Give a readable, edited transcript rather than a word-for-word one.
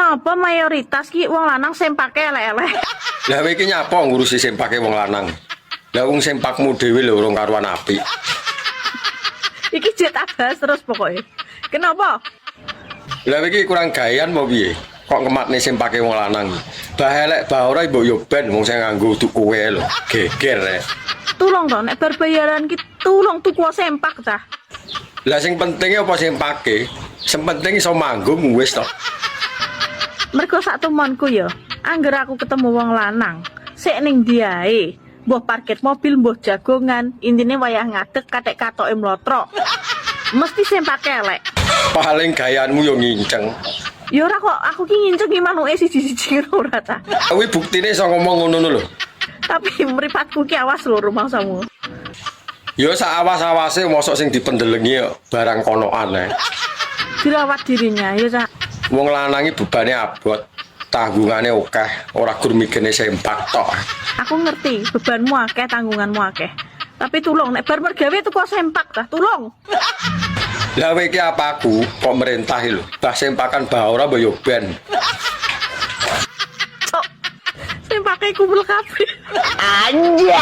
Kenapa mayoritas ki wong lanang sempake elek-elek? Lah kowe iki nyapa ngurusi sempake wong lanang? Lah wong sempakmu dhewe lho urung karuan apik. Iki jet abas terus pokoknya. Kenapa? Lah kowe iki kurang gayan apa piye? Kok ngematne sempake wong lanang? Bah elek bah ora mbok yo ben wong sing nganggo tuku kowe lho. Geger rek. Tulung to nek bar bayaran ki tulung tuku sempak ta. Lah sing penting apa sempake? Sing penting iso manggung wis to. Mergo sak temonku ya, angger aku ketemu wong lanang, sik ning diae, mbuh parkir mobil, mbuh jagongan, intine wayah ngadeg katek katoke mlotrok. Mesti sempake elek. Paling gayanmu yo nginceng. Ya ora kok, aku ki nginceng ki manuke siji-siji ora ta. Kuwi buktine iso ngomong ngono lho. Tapi mripatku ki awas lho rumangsamu. Yo sak awas-awase mosok sing dipendelengi barang konoan ae. Dirawat dirinya ya, Cak. Wong lanang iki bebane abot, tanggungane akeh, ora gur mikirne sempak tok. Aku ngerti bebanmu akeh, tanggunganmu akeh. Tapi tulung nek bar mergawe tuku sempak ta, tulung. Lah kowe iki apa aku kok merintah lho. Bah sempakan bah ora mbok yo ben. Cok. Sempake kumpul kabeh. Anjay.